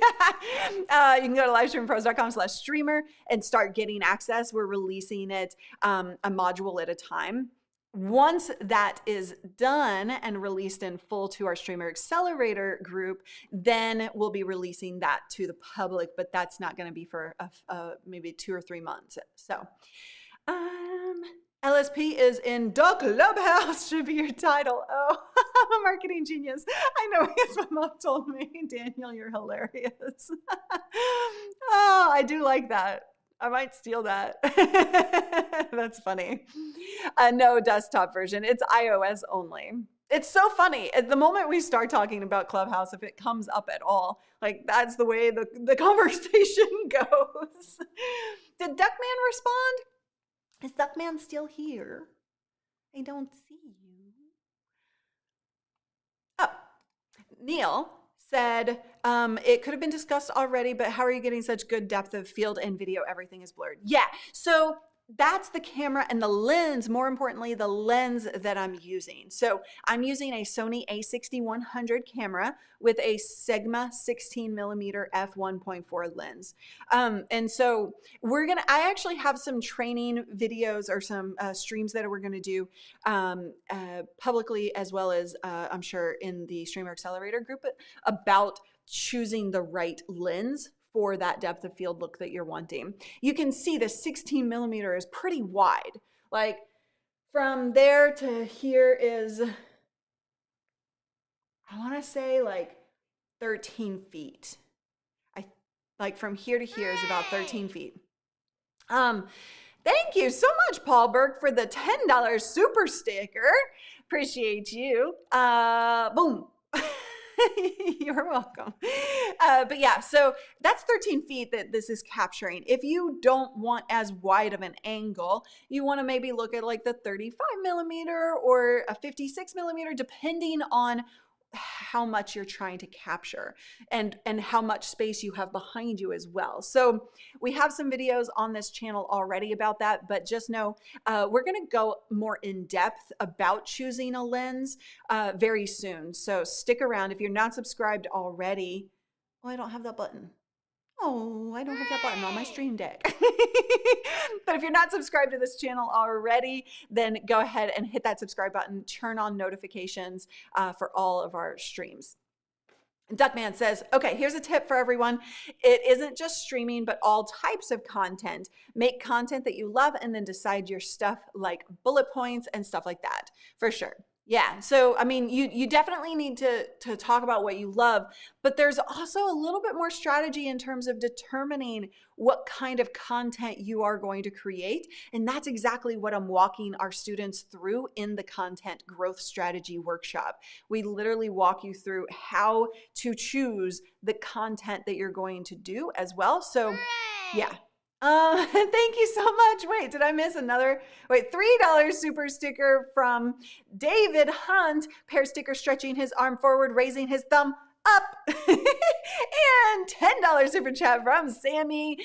can go to livestreampros.com/streamer and start getting access. We're releasing it a module at a time. Once that is done and released in full to our Streamer Accelerator group, then we'll be releasing that to the public, but that's not going to be for maybe 2 or 3 months. So, LSP is in the Clubhouse should be your title. Oh, I'm a marketing genius. I know, because my mom told me, Daniel, you're hilarious. Oh, I do like that. I might steal that. That's funny. No desktop version. It's iOS only. It's so funny. At the moment we start talking about Clubhouse, if it comes up at all, like that's the way the conversation goes. Did Duckman respond? Is Duckman still here? I don't see you. Oh, Neil said, it could have been discussed already, but how are you getting such good depth of field and video? Everything is blurred. Yeah, so that's the camera and the lens, more importantly, the lens that I'm using. So I'm using a Sony a6100 camera with a Sigma 16mm f1.4 lens. And so I actually have some training videos or some streams that we're gonna do publicly, as well as I'm sure in the Streamer Accelerator group, about choosing the right lens for that depth of field look that you're wanting. You can see the 16mm is pretty wide. Like from there to here is, I wanna say like 13 feet. Like from here to here is about 13 feet. Thank you so much, Paul Burke, for the $10 super sticker. Appreciate you. Boom. You're welcome. But yeah, so that's 13 feet that this is capturing. If you don't want as wide of an angle, you want to maybe look at like the 35mm or a 56mm, depending on how much you're trying to capture and how much space you have behind you as well. So we have some videos on this channel already about that, but just know we're going to go more in depth about choosing a lens very soon. So stick around. If you're not subscribed already, oh, I don't have that button. Oh, I don't have that button on my stream deck. But if you're not subscribed to this channel already, then go ahead and hit that subscribe button, turn on notifications for all of our streams. Duckman says, okay, here's a tip for everyone. It isn't just streaming, but all types of content. Make content that you love and then decide your stuff like bullet points and stuff like that, for sure. Yeah, so I mean, you definitely need to talk about what you love, but there's also a little bit more strategy in terms of determining what kind of content you are going to create. And that's exactly what I'm walking our students through in the content growth strategy workshop. We literally walk you through how to choose the content that you're going to do as well. So yeah. Thank you so much. Wait, did I miss another? Wait, $3 super sticker from David Hunt. Pear sticker stretching his arm forward, raising his thumb up. And $10 super chat from Sammy.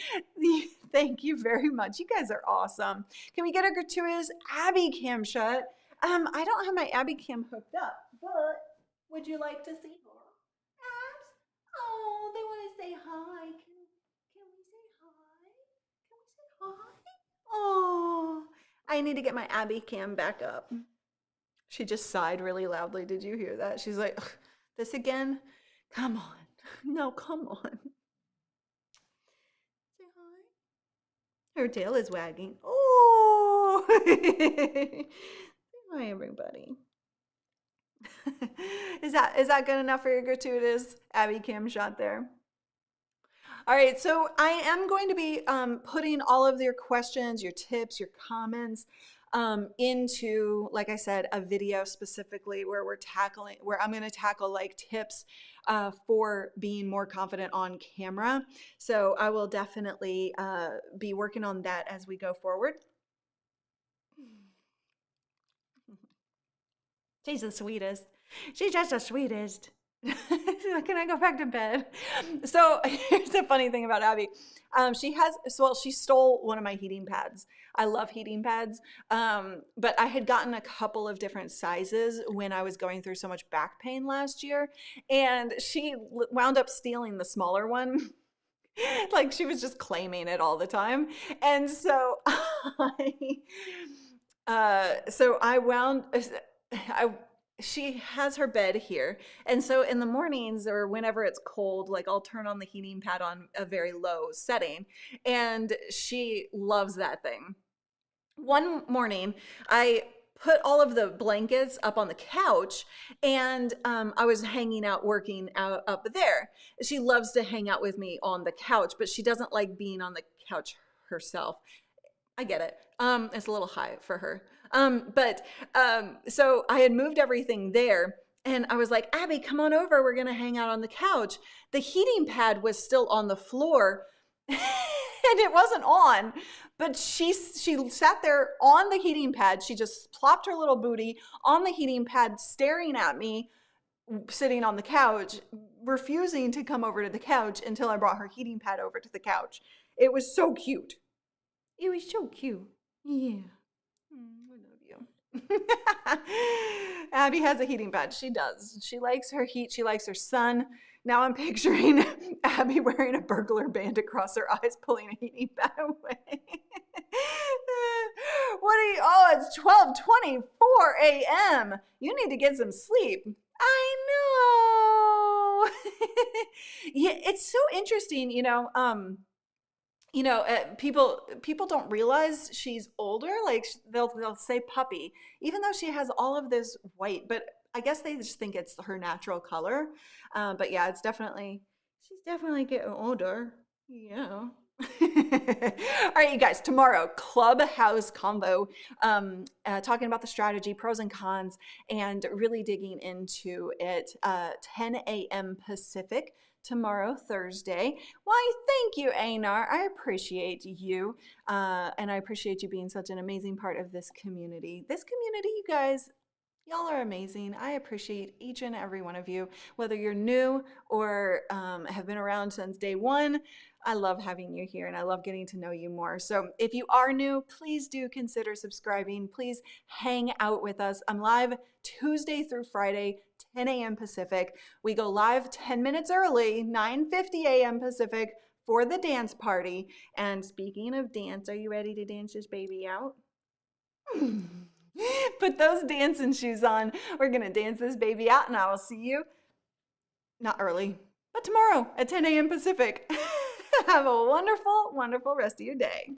Thank you very much. You guys are awesome. Can we get a gratuitous Abby cam shot? I don't have my Abby cam hooked up, but would you like to see her? Abs? Oh, they want to say hi. Can we say hi? Hi. Oh, I need to get my Abby cam back up. She just sighed really loudly. Did you hear that? She's like, this again? Come on. No, come on. Say hi. Her tail is wagging. Oh. Hi, everybody. Is that good enough for your gratuitous Abby cam shot there? All right, so I am going to be putting all of your questions, your tips, your comments into, like I said, a video specifically where I'm going to tackle like tips for being more confident on camera. So I will definitely be working on that as we go forward. She's the sweetest. She's just the sweetest. Can I go back to bed? So here's the funny thing about Abby. She stole one of my heating pads. I love heating pads. But I had gotten a couple of different sizes when I was going through so much back pain last year. And she wound up stealing the smaller one. Like she was just claiming it all the time. And so she has her bed here. And so in the mornings or whenever it's cold, like I'll turn on the heating pad on a very low setting. And she loves that thing. One morning, I put all of the blankets up on the couch and I was hanging out, working out up there. She loves to hang out with me on the couch, but she doesn't like being on the couch herself. I get it. It's a little high for her. So I had moved everything there and I was like, Abby, come on over. We're going to hang out on the couch. The heating pad was still on the floor and it wasn't on, but she sat there on the heating pad. She just plopped her little booty on the heating pad, staring at me sitting on the couch, refusing to come over to the couch until I brought her heating pad over to the couch. It was so cute. It was so cute. Yeah. I love you. Abby has a heating pad. She does. She likes her heat. She likes her sun. Now I'm picturing Abby wearing a burglar band across her eyes, pulling a heating pad away. Oh, it's 12:24 a.m. You need to get some sleep. I know. Yeah, it's so interesting, people don't realize she's older. Like they'll say puppy, even though she has all of this white, but I guess they just think it's her natural color. But yeah, she's definitely getting older. Yeah. All right, you guys, tomorrow, Clubhouse Convo, talking about the strategy, pros and cons, and really digging into it, 10 a.m. Pacific tomorrow, Thursday. Why, thank you, Einar. I appreciate you, and I appreciate you being such an amazing part of this community. This community, you guys, y'all are amazing. I appreciate each and every one of you, whether you're new or have been around since day one. I love having you here and I love getting to know you more. So if you are new, please do consider subscribing. Please hang out with us. I'm live Tuesday through Friday, 10 a.m. Pacific. We go live 10 minutes early, 9:50 a.m. Pacific for the dance party. And speaking of dance, are you ready to dance this baby out? Put those dancing shoes on. We're going to dance this baby out and I will see you, not early, but tomorrow at 10 a.m. Pacific. Have a wonderful, wonderful rest of your day.